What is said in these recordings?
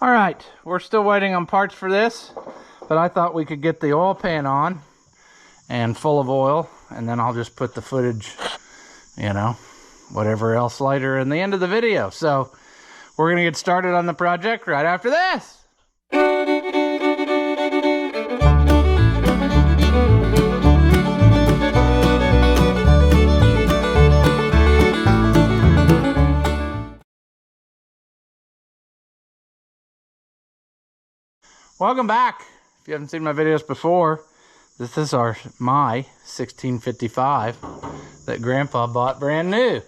All right, we're still waiting on parts for this, but I thought we could get the oil pan on and full of oil, and then I'll just put the footage, you know, whatever else later in the end of the video. So we're gonna get started on the project right after this. Welcome back. If you haven't seen my videos before, this is my 1655 that Grandpa bought brand new.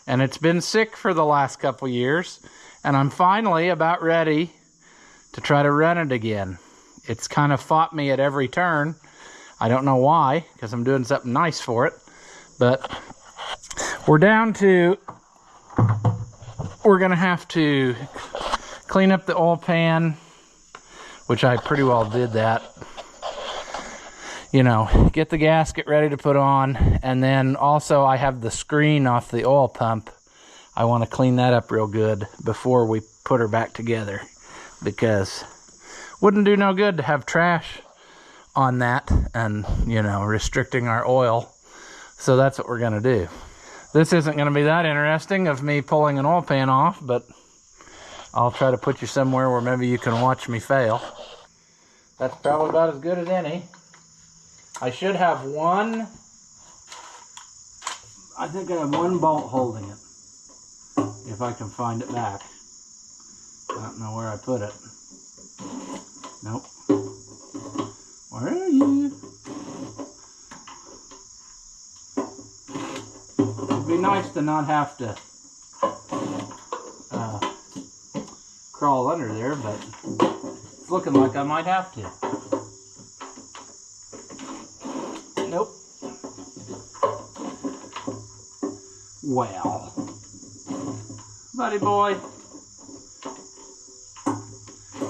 And it's been sick for the last couple years, and I'm finally about ready to try to run it again. It's kind of fought me at every turn. I don't know why, because I'm doing something nice for it. But we're down to, we're gonna have to clean up the oil pan, which I pretty well did that. You know, get the gasket ready to put on, and then also I have the screen off the oil pump. I want to clean that up real good before we put her back together, because wouldn't do no good to have trash on that and, you know, restricting our oil. So that's what we're gonna do. This isn't gonna be that interesting of me pulling an oil pan off, but I'll try to put you somewhere where maybe you can watch me fail. That's probably about as good as any. I should have one, I think I have one bolt holding it, if I can find it back. I don't know where I put it. Nope. Where are you? It'd be nice to not have to crawl under there, but it's looking like I might have to. Nope. Well, buddy boy,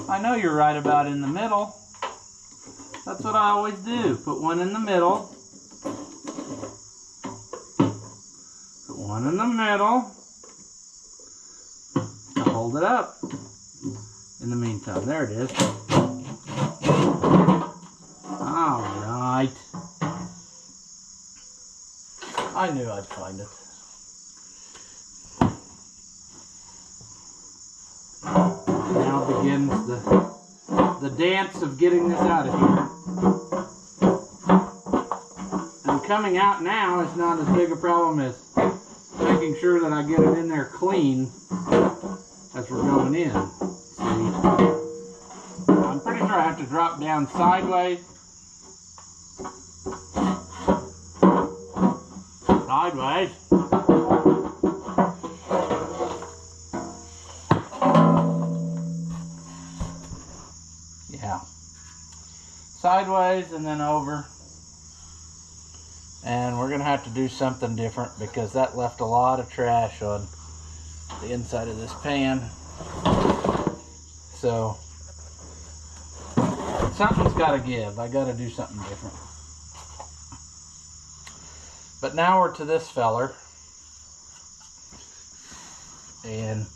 I know you're right about in the middle. That's what I always do. Put one in the middle. Put one in the middle. Now hold it up. In the meantime, there it is. All right. I knew I'd find it. Now begins the dance of getting this out of here. And coming out now is not as big a problem as making sure that I get it in there clean as we're going in. I'm pretty sure I have to drop down sideways. Sideways. Yeah. Sideways and then over. And we're going to have to do something different because that left a lot of trash on the inside of this pan. So something's got to give. I got to do something different. But now we're to this feller, and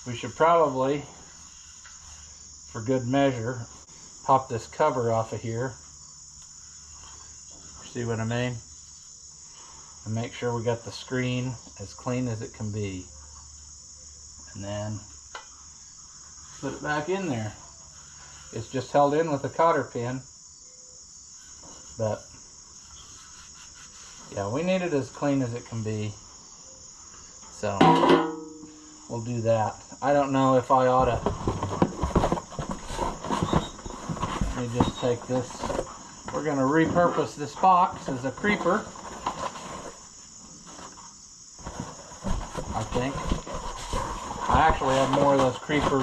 we should probably, for good measure, pop this cover off of here. See what I mean? And make sure we got the screen as clean as it can be. And then put it back in there. It's just held in with a cotter pin, but yeah, we need it as clean as it can be. So we'll do that. I don't know if I ought to. Let me just take this. We're going to repurpose this box as a creeper, I think. I actually have more of those creeper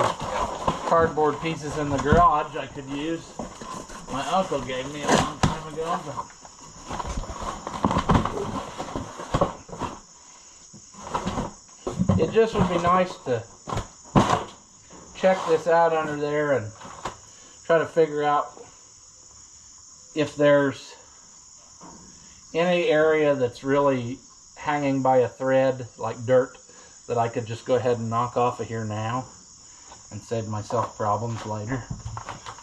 cardboard pieces in the garage I could use. My uncle gave me a long time ago. It just would be nice to check this out under there and try to figure out if there's any area that's really hanging by a thread, like dirt, that I could just go ahead and knock off of here now. and save myself problems later.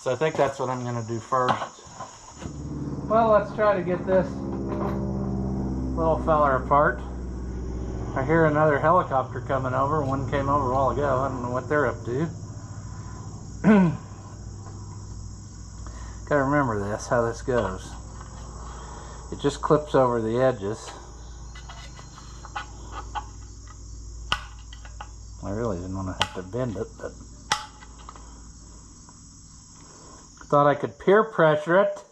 So I think that's what I'm going to do first. Well, let's try to get this little fella apart. I hear another helicopter coming over. One came over a while ago. I don't know what they're up to. Gotta remember this, how this goes. It just clips over the edges. I really didn't want to have to bend it, but thought I could peer pressure it.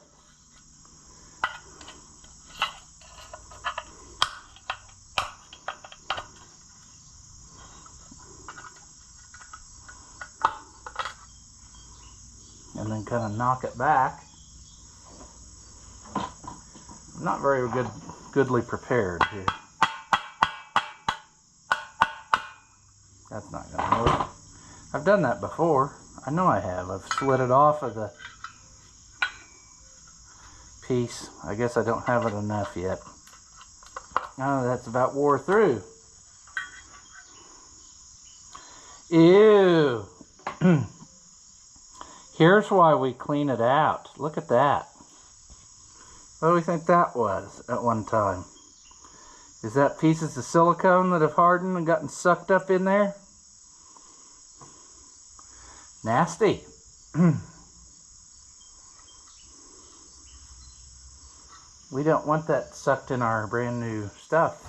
And then kind of knock it back. I'm not very goodly prepared here. That's not going to work. I've done that before. I know I have. I've slid it off of the piece. I guess I don't have it enough yet. Oh, that's about wore through. Ew. Here's why we clean it out. Look at that. What do we think that was at one time? Is that pieces of silicone that have hardened and gotten sucked up in there? Nasty. We don't want that sucked in our brand new stuff.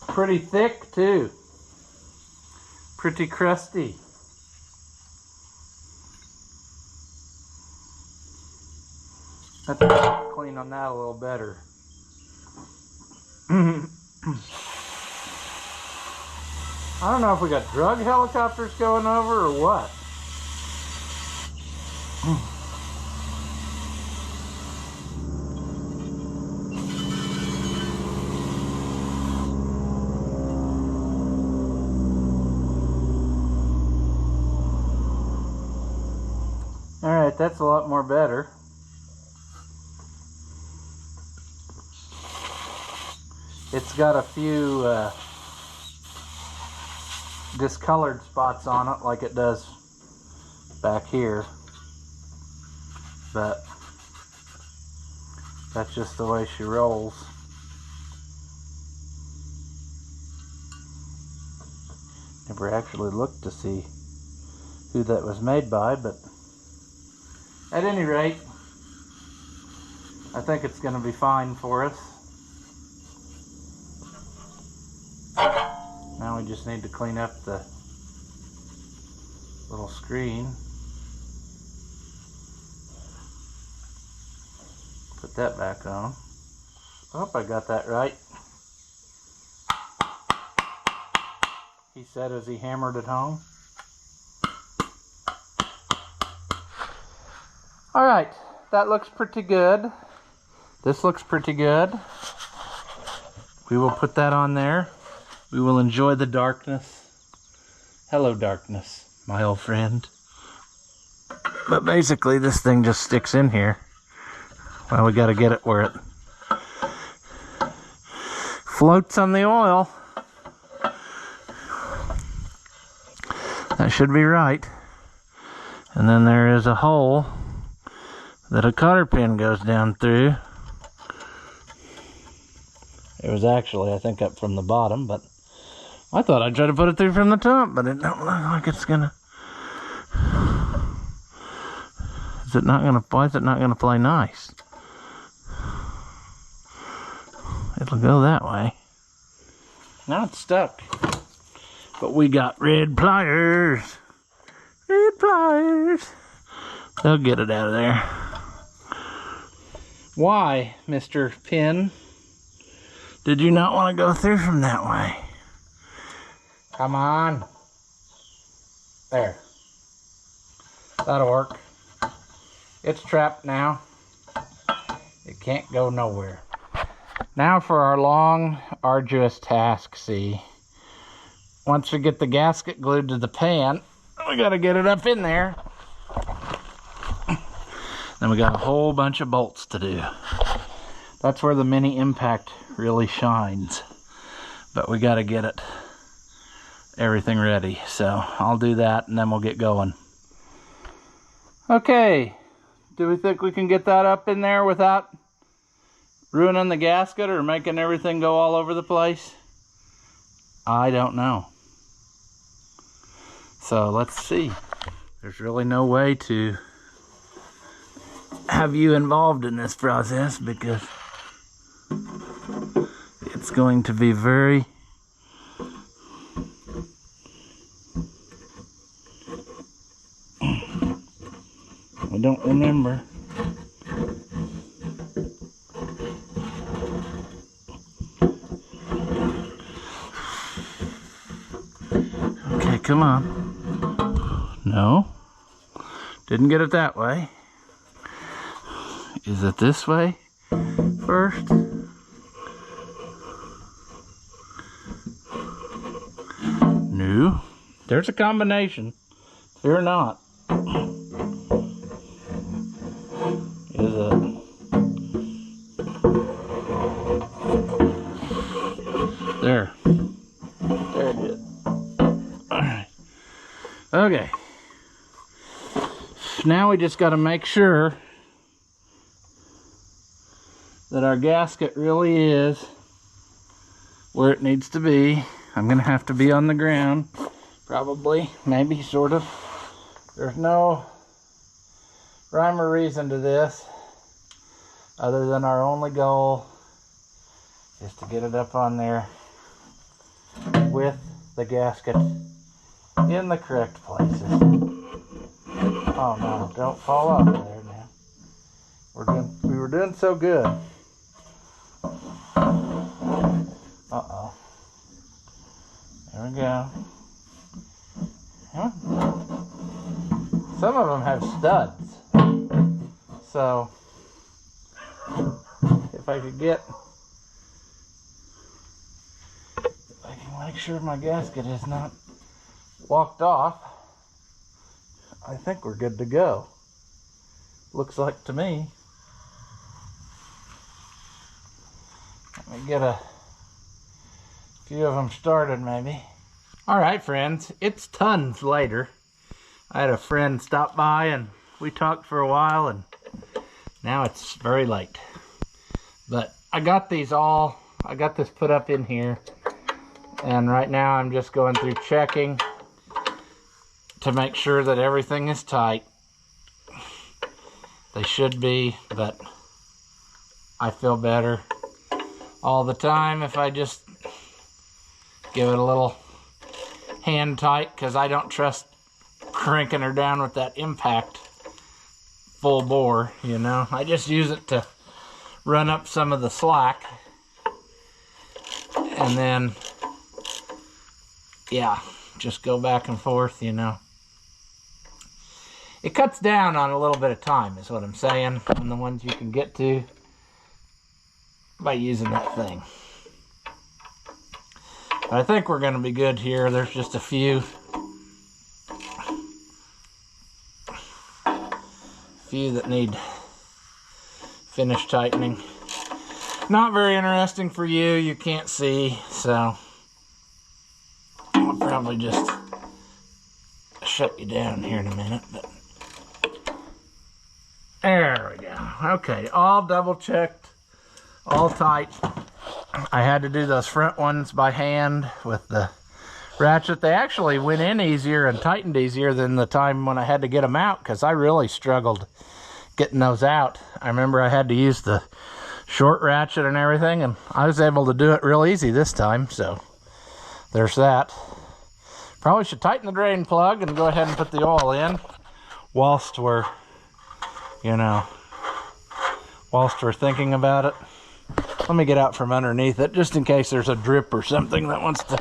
Pretty thick too. Pretty crusty. Let's clean on that a little better. I don't know if we got drug helicopters going over or what. Alright, that's a lot more better. It's got a few discolored spots on it like it does back here, but that's just the way she rolls. Never actually looked to see who that was made by, but at any rate, I think it's going to be fine for us. Now we just need to clean up the little screen. Put that back on. I hope I got that right. He said as he hammered it home. Alright, that looks pretty good. This looks pretty good. We will put that on there. We will enjoy the darkness. Hello, darkness, my old friend. But basically, this thing just sticks in here. Well, we got to get it where it floats on the oil. That should be right. And then there is a hole that a cotter pin goes down through. It was actually, I think, up from the bottom, but I thought I'd try to put it through from the top, but it don't look like it's gonna. Is it not gonna? Why is it not gonna play nice? It'll go that way. Now it's stuck. But we got red pliers. Red pliers. They'll get it out of there. Why, Mr. Pin, did you not want to go through from that way? Come on. There. That'll work. It's trapped now. It can't go nowhere. Now for our long, arduous task, see. Once we get the gasket glued to the pan, we gotta get it up in there. Then we got a whole bunch of bolts to do. That's where the mini impact really shines. But we gotta get it everything ready. So I'll do that and then we'll get going. Okay, do we think we can get that up in there without ruining the gasket or making everything go all over the place? I don't know. So let's see. There's really no way to have you involved in this process because it's going to be very I don't remember. Okay, come on. No. Didn't get it that way. Is it this way first? No. There's a combination. Fear not. Is it? There. There it is. Alright. Okay. Now we just got to make sure that our gasket really is where it needs to be. I'm going to have to be on the ground. Probably. Maybe. Sort of. There's no rhyme or reason to this other than our only goal is to get it up on there with the gasket in the correct places. Oh no, don't fall off there now. We were doing so good. Uh-oh. There we go. Huh? Some of them have studs. So, if I could get... If I can make sure my gasket is not walked off, I think we're good to go. Looks like to me. Let me get a few of them started maybe. Alright friends, it's tons later. I had a friend stop by and we talked for a while and now it's very late. But I got this put up in here and right now I'm just going through checking to make sure that everything is tight. They should be, but I feel better all the time if I just give it a little hand tight, because I don't trust cranking her down with that impact full bore, you know. I just use it to run up some of the slack and then yeah, just go back and forth, you know. It cuts down on a little bit of time is what I'm saying on the ones you can get to by using that thing. But I think we're going to be good here. There's just a few that need finish tightening. Not very interesting for you. You can't see, so I'll probably just shut you down here in a minute. But there we go. Okay, all double checked, all tight. I had to do those front ones by hand with the ratchet. They actually went in easier and tightened easier than the time when I had to get them out, because I really struggled getting those out. I remember I had to use the short ratchet and everything, and I was able to do it real easy this time, so there's that. Probably should tighten the drain plug and go ahead and put the oil in whilst we're, you know, whilst we're thinking about it. Let me get out from underneath it just in case there's a drip or something that wants to.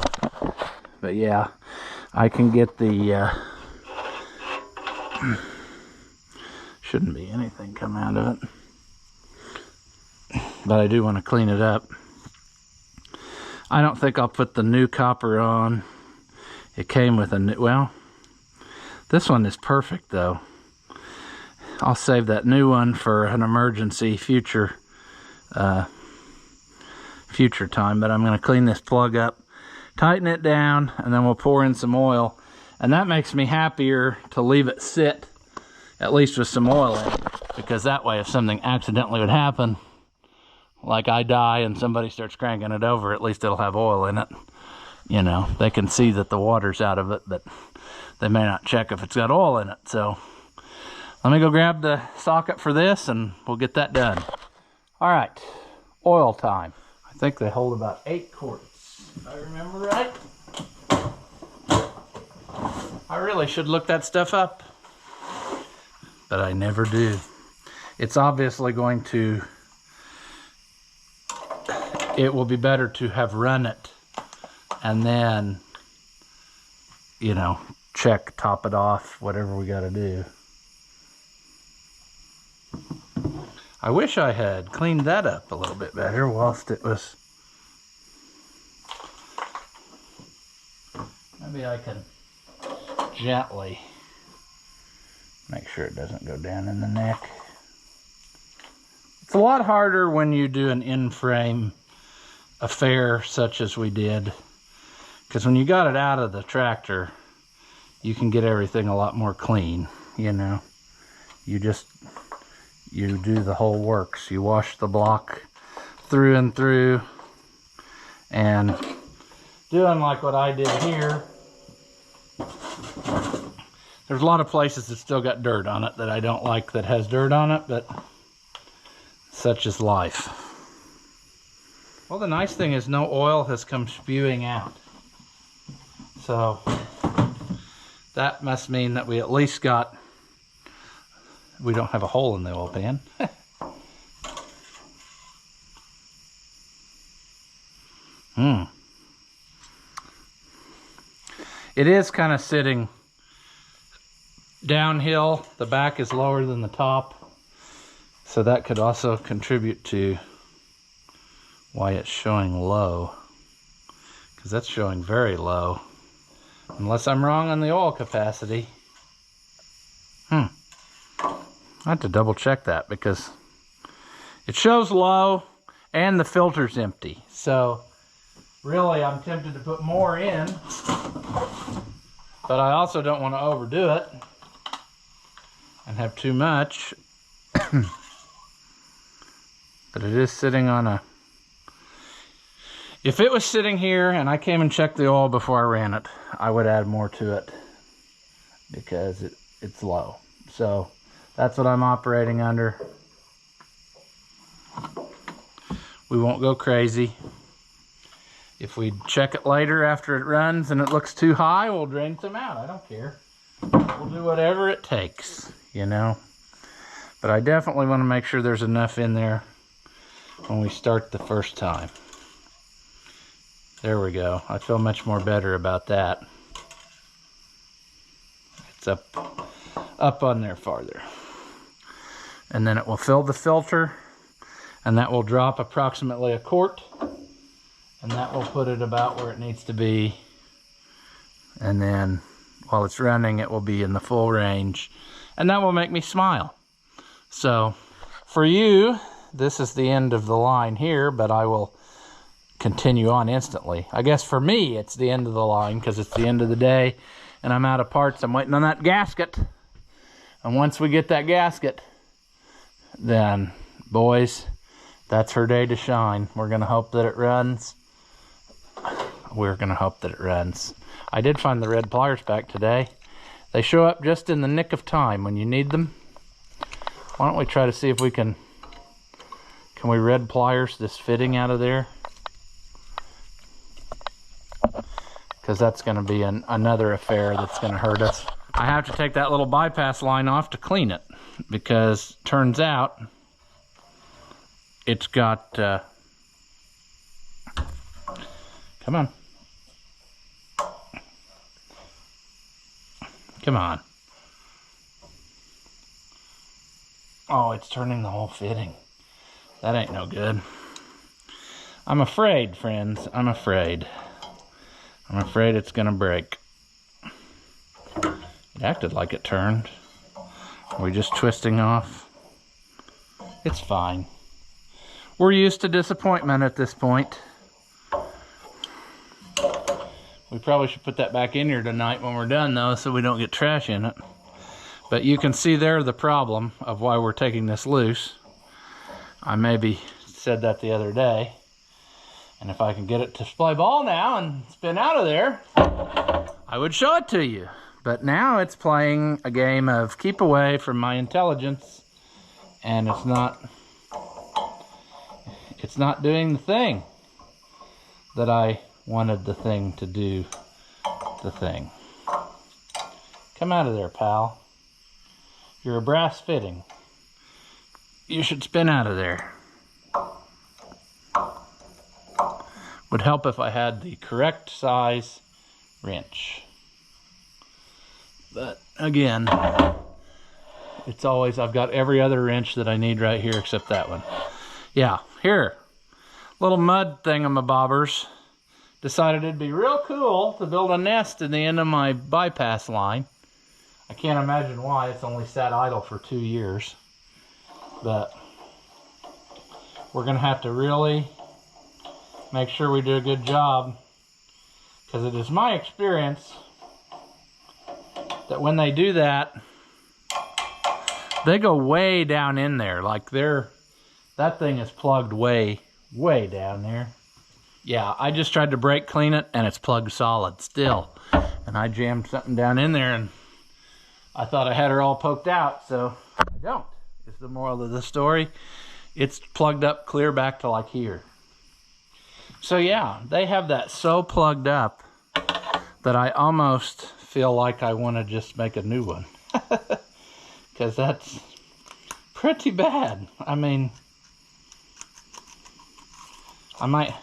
But yeah, I can get the shouldn't be anything come out of it, but I do want to clean it up. I don't think I'll put the new copper on. It came with a new, well, this one is perfect though. I'll save that new one for an emergency future time, but I'm going to clean this plug up tighten it down, and then we'll pour in some oil. And that makes me happier to leave it sit, at least with some oil in it, because that way if something accidentally would happen, like I die and somebody starts cranking it over, at least it'll have oil in it. You know, they can see that the water's out of it, but they may not check if it's got oil in it. So let me go grab the socket for this and we'll get that done. All right, oil time. I think they hold about 8 quarts, if I remember right. I really should look that stuff up, but I never do. It's obviously going to, it will be better to have run it and then, you know, check, top it off, whatever we got to do. I wish I had cleaned that up a little bit better whilst it was. Maybe I can gently make sure it doesn't go down in the neck. It's a lot harder when you do an in-frame affair such as we did, because when you got it out of the tractor, you can get everything a lot more clean. You know, you do the whole works. You wash the block through and through, and doing like what I did here, there's a lot of places that still got dirt on it that I don't like that has dirt on it, but such is life. Well, the nice thing is no oil has come spewing out. So that must mean that we at least got, we don't have a hole in the oil pan. It is kind of sitting downhill. The back is lower than the top, so that could also contribute to why it's showing low, because that's showing very low, unless I'm wrong on the oil capacity. I have to double check that, because it shows low and the filter's empty. So really I'm tempted to put more in, but I also don't want to overdo it and have too much. But it is sitting on a, if it was sitting here and I came and checked the oil before I ran it, I would add more to it, because it's low. So that's what I'm operating under. We won't go crazy. If we check it later after it runs and it looks too high, we'll drain some out. I don't care. We'll do whatever it takes, you know. But I definitely want to make sure there's enough in there when we start the first time. There we go. I feel much more better about that. It's up on there farther. And then it will fill the filter, and that will drop approximately a quart, and that will put it about where it needs to be. And then while it's running, it will be in the full range, and that will make me smile. So for you, this is the end of the line here, but I will continue on instantly. I guess for me, it's the end of the line because it's the end of the day and I'm out of parts. I'm waiting on that gasket. And once we get that gasket, then boys, that's her day to shine. We're going to hope that it runs. We're going to hope that it runs. I did find the red pliers back today. They show up just in the nick of time when you need them. Why don't we try to see if we can we red pliers this fitting out of there? Because that's going to be another affair that's going to hurt us. I have to take that little bypass line off to clean it, because turns out it's got come on. Come on. Oh, it's turning the whole fitting. That ain't no good. I'm afraid, friends. I'm afraid. I'm afraid it's gonna break. It acted like it turned. Are we just twisting off? It's fine. We're used to disappointment at this point. We probably should put that back in here tonight when we're done though, so we don't get trash in it. But you can see there the problem of why we're taking this loose. I maybe said that the other day. And if I can get it to play ball now and spin out of there, I would show it to you. But now it's playing a game of keep away from my intelligence, and it's not doing the thing that I wanted the thing to do the thing. Come out of there, pal. You're a brass fitting. You should spin out of there. Would help if I had the correct size wrench. But again, it's always, I've got every other wrench that I need right here except that one. Yeah, here. Little mud thingamabobbers. Decided it'd be real cool to build a nest in the end of my bypass line. I can't imagine why. It's only sat idle for 2 years. But we're going to have to really make sure we do a good job, because it is my experience that when they do that, they go way down in there. Like that thing is plugged way down there. Yeah, I just tried to brake clean it and it's plugged solid still. And I jammed something down in there and I thought I had her all poked out, so I don't. Is the moral of the story. It's plugged up clear back to like here. So yeah, they have that so plugged up that I almost feel like I want to just make a new one. Because that's pretty bad. I mean, I might...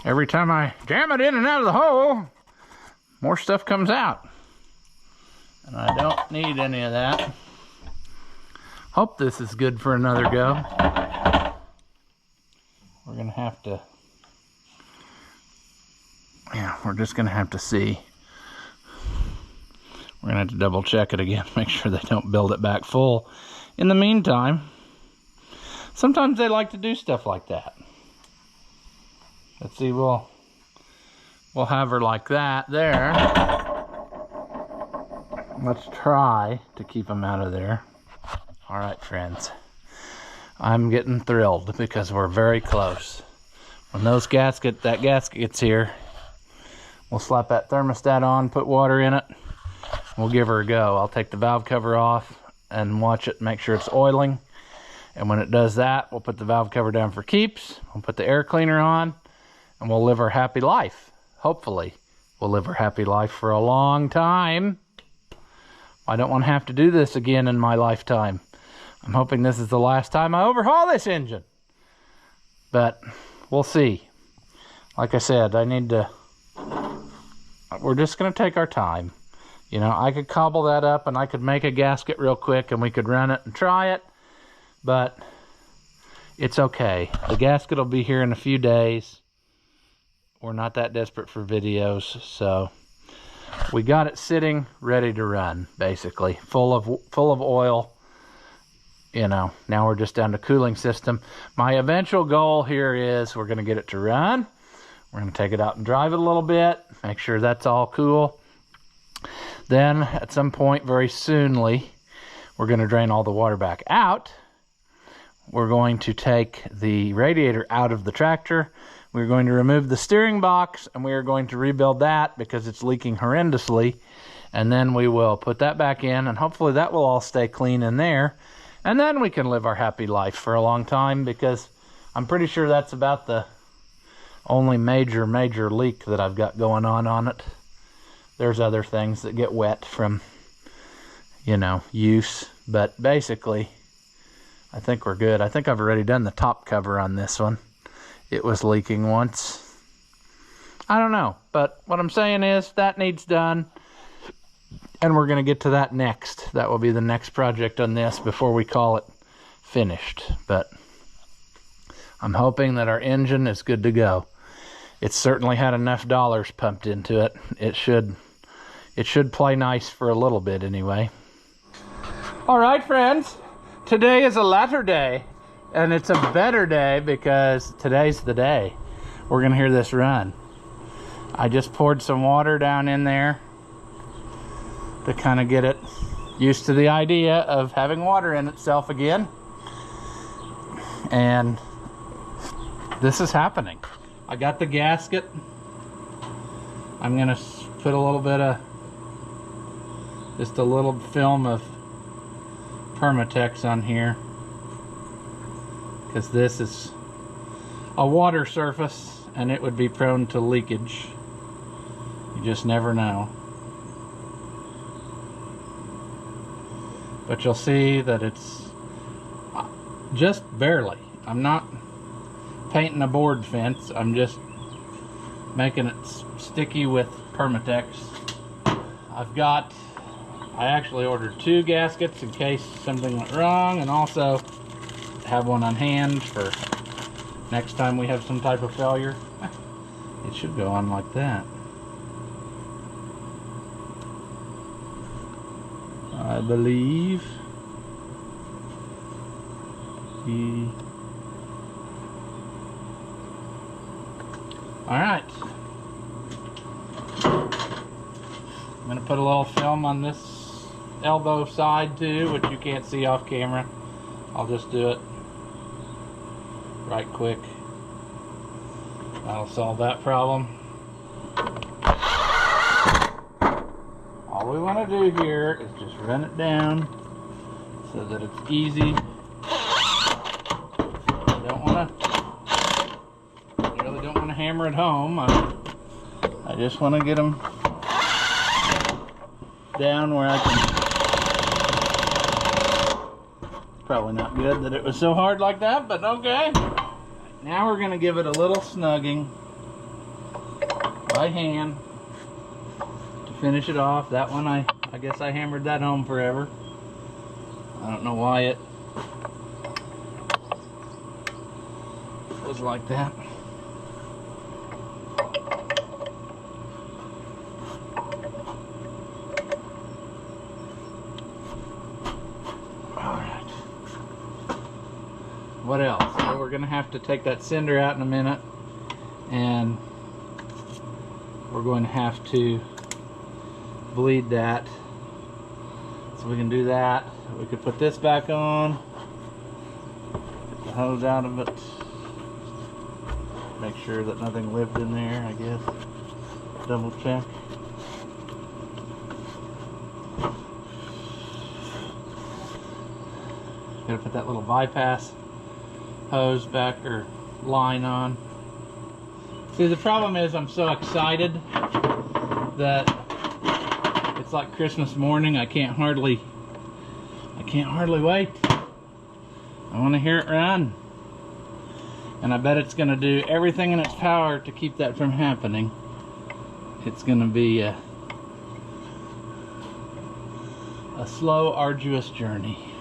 Every time I jam it in and out of the hole, more stuff comes out. And I don't need any of that. Hope this is good for another go. We're gonna have to, yeah, we're just gonna have to see. We're gonna have to double check it again, make sure they don't build it back full. In the meantime, sometimes they like to do stuff like that. Let's see, we'll have her like that there. Let's try to keep them out of there. All right, friends. I'm getting thrilled because we're very close. When that gasket gets here, we'll slap that thermostat on, put water in it, we'll give her a go. I'll take the valve cover off and watch it, make sure it's oiling. And when it does that, we'll put the valve cover down for keeps. We'll put the air cleaner on and we'll live our happy life. Hopefully, we'll live our happy life for a long time. I don't want to have to do this again in my lifetime. I'm hoping this is the last time I overhaul this engine. But we'll see. Like I said, we're just going to take our time. You know, I could cobble that up and I could make a gasket real quick and we could run it and try it. But it's okay. The gasket will be here in a few days. We're not that desperate for videos, so we got it sitting ready to run, basically, full of oil. You know, now we're just down to cooling system. My eventual goal here is we're going to get it to run. We're going to take it out and drive it a little bit, make sure that's all cool. Then at some point very soonly, we're going to drain all the water back out. We're going to take the radiator out of the tractor. We're going to remove the steering box and we are going to rebuild that because it's leaking horrendously. And then we will put that back in and hopefully that will all stay clean in there. And then we can live our happy life for a long time, because I'm pretty sure that's about the only major leak that I've got going on it. There's other things that get wet from, you know, use. But basically, I think we're good. I think I've already done the top cover on this one. It was leaking once. I don't know, but what I'm saying is that needs done, and we're going to get to that next. That will be the next project on this before we call it finished. But I'm hoping that our engine is good to go. It's certainly had enough dollars pumped into it. It should play nice for a little bit anyway. All right, friends. Today is a latter day. And it's a better day because today's the day. we're gonna hear this run. I just poured some water down in there to kind of get it used to the idea of having water in itself again. And this is happening. I got the gasket. I'm gonna put a little bit of, just a little film of Permatex on here, because this is a water surface and it would be prone to leakage. You just never know. But you'll see that it's just barely. I'm not painting a board fence, I'm just making it sticky with Permatex. I actually ordered 2 gaskets in case something went wrong, and also have one on hand for next time we have some type of failure. It should go on like that. I believe. Alright. I'm going to put a little film on this elbow side too, which you can't see off camera. I'll just do it right quick. That'll solve that problem. All we want to do here is just run it down so that it's easy. I really don't want to hammer it home. I just want to get them down where I can. Probably not good that it was so hard like that, but okay. Now we're going to give it a little snugging by hand to finish it off. That one, I guess I hammered that home forever. I don't know why it was like that. What else? So we're gonna have to take that cinder out in a minute, and we're going to have to bleed that. So we can do that. We could put this back on, get the hose out of it, make sure that nothing lived in there, I guess. Double check. Gotta put that little bypass hose back, or line on. See, the problem is I'm so excited that it's like Christmas morning. I can't hardly wait. I want to hear it run, and I bet it's going to do everything in its power to keep that from happening. It's going to be a slow, arduous journey.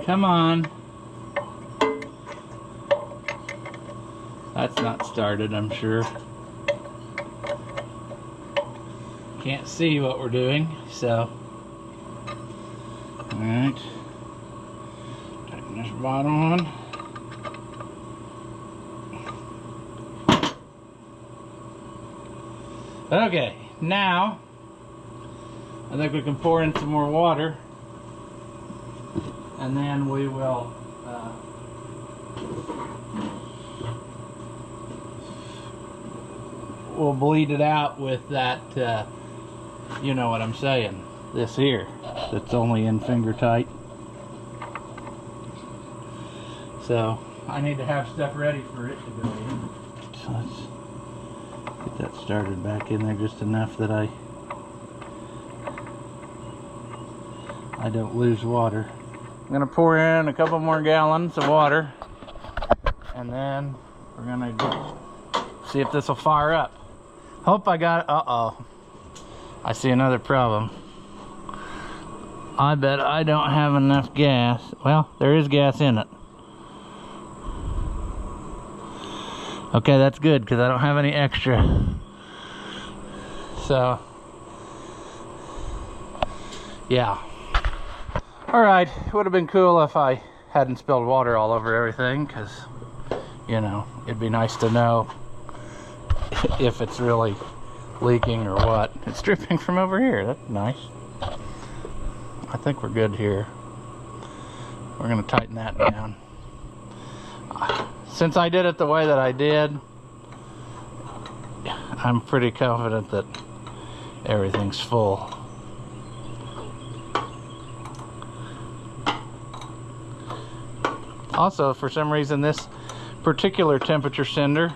Come on. That's not started, I'm sure. Can't see what we're doing, so. Alright. Tighten this bottom on. Okay, now I think we can pour in some more water, and then we will we'll bleed it out with that, you know what I'm saying, this here, that's only in finger tight. So I need to have stuff ready for it to go in. So let's get that started back in there just enough that I don't lose water. I'm gonna pour in a couple more gallons of water, and then we're gonna see if this will fire up. Hope I got it. Uh-oh. I see another problem. I bet I don't have enough gas. Well, there is gas in it. Okay, that's good, because I don't have any extra. So, yeah. Alright, it would have been cool if I hadn't spilled water all over everything, because, you know, it'd be nice to know if it's really leaking or what. It's dripping from over here. That's nice. I think we're good here. We're going to tighten that down. Since I did it the way that I did, I'm pretty confident that everything's full. Also, for some reason, this particular temperature sender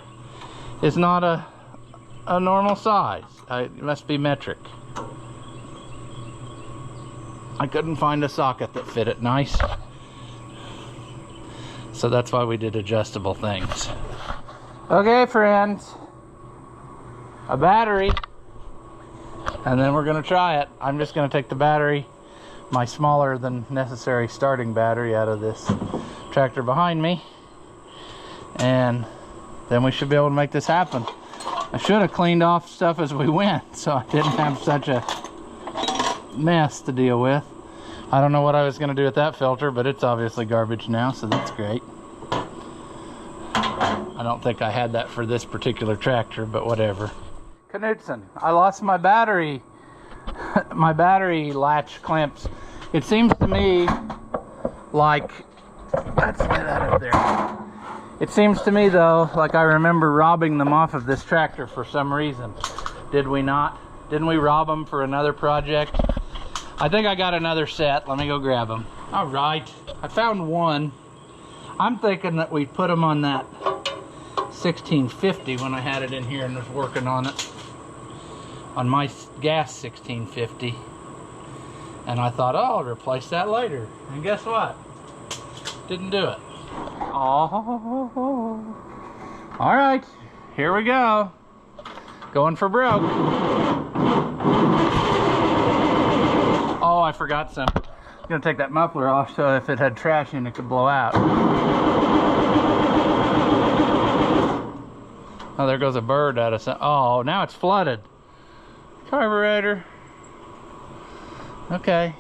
is not a normal size. It must be metric. I couldn't find a socket that fit it nice. So that's why we did adjustable things. Okay, friends. A battery. And then we're going to try it. I'm just going to take the battery, my smaller than necessary starting battery, out of this tractor behind me. And then we should be able to make this happen. I should have cleaned off stuff as we went, so I didn't have such a mess to deal with. I don't know what I was going to do with that filter, but it's obviously garbage now, so that's great. I don't think I had that for this particular tractor, but whatever. Knudsen, I lost my battery latch clamps. It seems to me like, let's get that up there. It seems to me though, like I remember robbing them off of this tractor for some reason. Did we not? Didn't we rob them for another project? I think I got another set. Let me go grab them. All right, I found one. I'm thinking that we put them on that 1650 when I had it in here and was working on it. On my gas 1650. And I thought, oh, I'll replace that later. And guess what? Didn't do it. Oh. All right, here we go. Going for broke. Oh, I forgot some. I'm gonna take that muffler off so if it had trash in it could blow out. Oh, there goes a bird out of some. Oh, now it's flooded. Carburetor. Okay.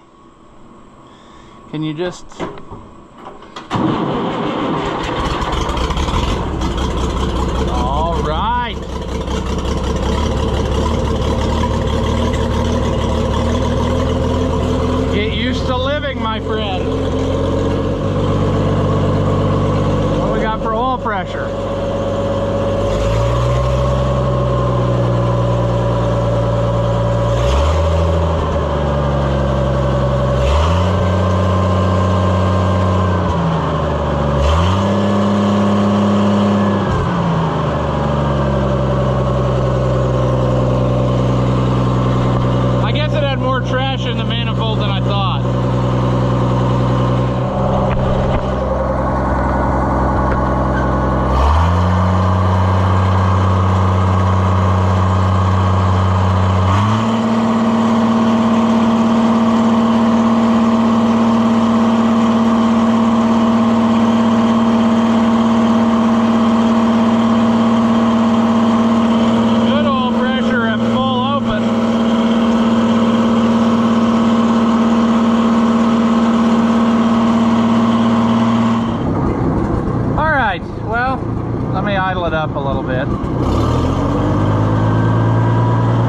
Can you just... All right. Get used to living, my friend. What do we got for oil pressure? In the manifold than I thought. It up a little bit.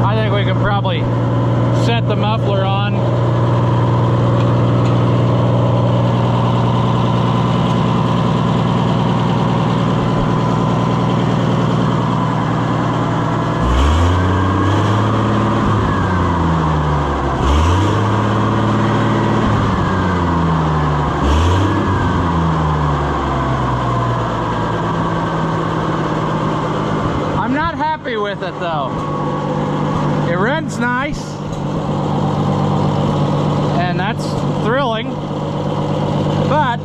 I think we can probably set the muffler on. With it though, it runs nice and that's thrilling, but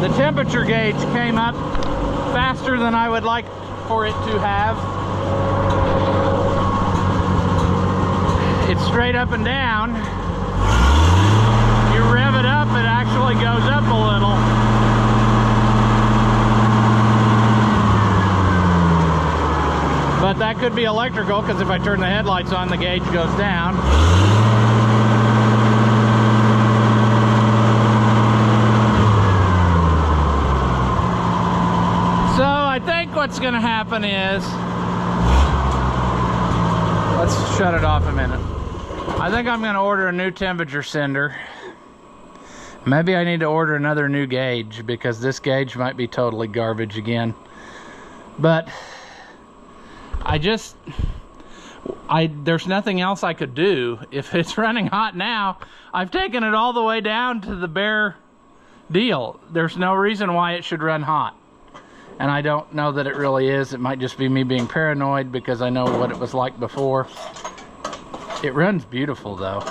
the temperature gauge came up faster than I would like for it to have. It's straight up and down. You rev it up, it actually goes up a little. But that could be electrical, because if I turn the headlights on, the gauge goes down. So I think what's gonna happen is, let's shut it off a minute. I think I'm gonna order a new temperature sender. Maybe I need to order another new gauge because this gauge might be totally garbage again. But there's nothing else I could do. If it's running hot now, I've taken it all the way down to the bare deal. There's no reason why it should run hot. And I don't know that it really is. It might just be me being paranoid because I know what it was like before. It runs beautiful though.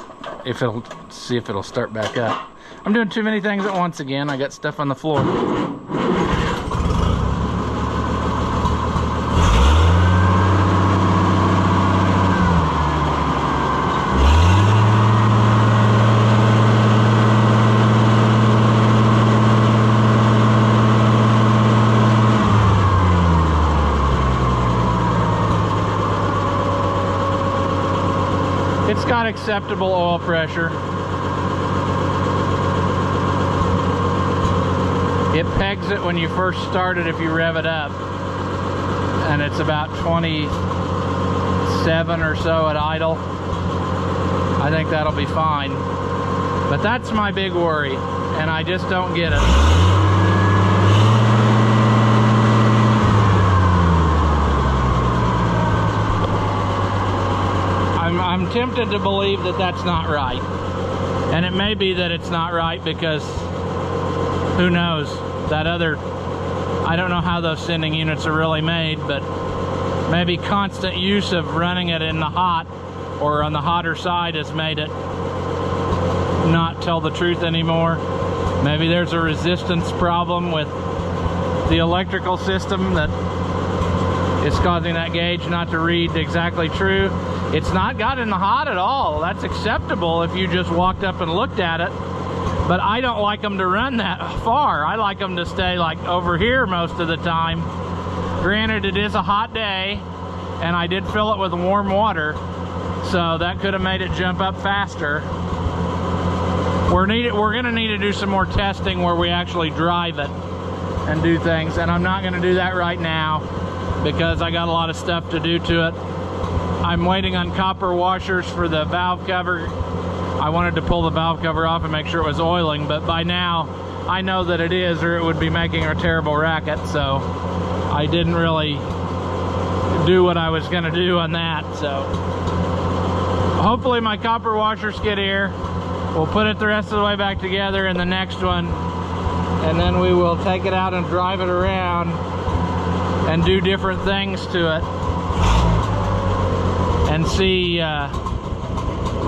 See if it'll start back up. I'm doing too many things at once again. I got stuff on the floor. It's got acceptable oil pressure. It pegs it when you first start it if you rev it up. And it's about 27 or so at idle. I think that'll be fine. But that's my big worry, and I just don't get it. I'm tempted to believe that that's not right. And it may be that it's not right because who knows, that other, I don't know how those sending units are really made, but maybe constant use of running it in the hot or on the hotter side has made it not tell the truth anymore. Maybe there's a resistance problem with the electrical system that is causing that gauge not to read exactly true. It's not got in the hot at all. That's acceptable if you just walked up and looked at it. But I don't like them to run that far. I like them to stay like over here most of the time. Granted, it is a hot day, and I did fill it with warm water, so that could have made it jump up faster. We're gonna need to do some more testing where we actually drive it and do things, and I'm not gonna do that right now because I got a lot of stuff to do to it. I'm waiting on copper washers for the valve cover. I wanted to pull the valve cover off and make sure it was oiling, but by now I know that it is, or it would be making a terrible racket, so I didn't really do what I was gonna do on that. So hopefully my copper washers get here. We'll put it the rest of the way back together in the next one, and then we will take it out and drive it around and do different things to it and see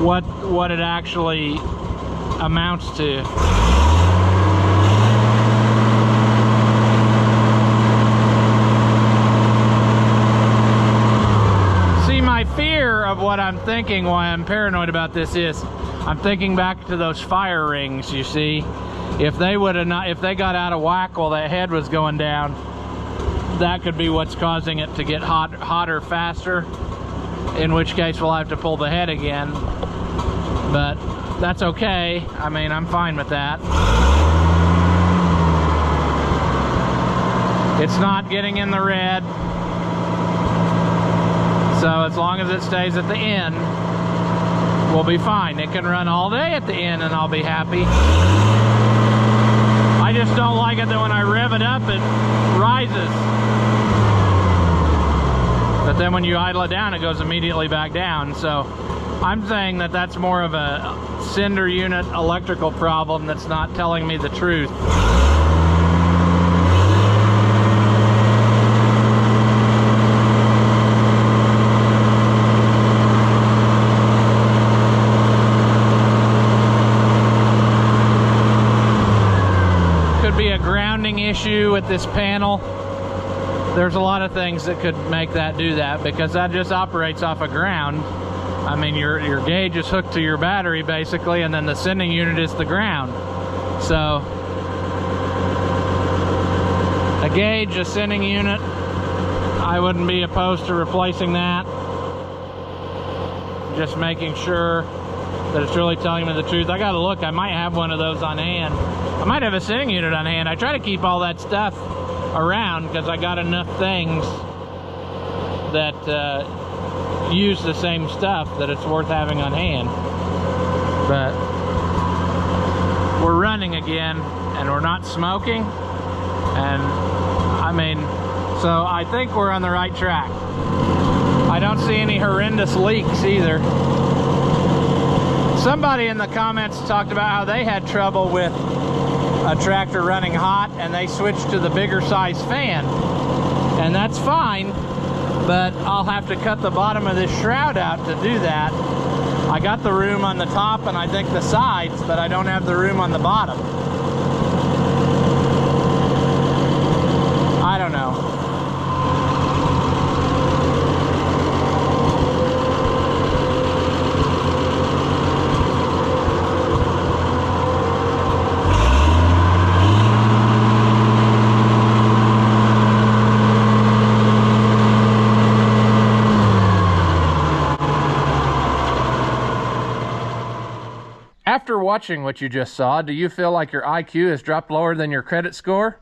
what it actually amounts to. See, my fear of what I'm thinking, why I'm paranoid about this is, I'm thinking back to those fire rings, you see. If they got out of whack while that head was going down, that could be what's causing it to get hotter faster, in which case we'll have to pull the head again. But that's okay. I mean, I'm fine with that. It's not getting in the red, so as long as it stays at the end, we'll be fine. It can run all day at the end and I'll be happy. I just don't like it that when I rev it up, it rises. But then when you idle it down, it goes immediately back down. So I'm saying that that's more of a sender unit electrical problem that's not telling me the truth. Could be a grounding issue with this panel. There's a lot of things that could make that do that, because that just operates off of ground. I mean, your gauge is hooked to your battery basically, and then the sending unit is the ground. So a gauge, a sending unit, I wouldn't be opposed to replacing that. Just making sure that it's really telling me the truth. I gotta look, I might have one of those on hand. I might have a sending unit on hand. I try to keep all that stuff around because I got enough things that use the same stuff that it's worth having on hand. But we're running again and we're not smoking, and I mean, so I think we're on the right track. I don't see any horrendous leaks either. Somebody in the comments talked about how they had trouble with a tractor running hot and they switched to the bigger size fan, and that's fine, but I'll have to cut the bottom of this shroud out to do that. I got the room on the top and I think the sides, but I don't have the room on the bottom. I don't know. After watching what you just saw, do you feel like your IQ has dropped lower than your credit score?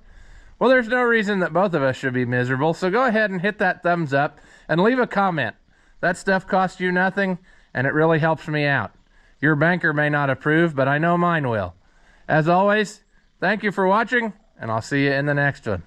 Well, there's no reason that both of us should be miserable, so go ahead and hit that thumbs up and leave a comment. That stuff costs you nothing, and it really helps me out. Your banker may not approve, but I know mine will. As always, thank you for watching, and I'll see you in the next one.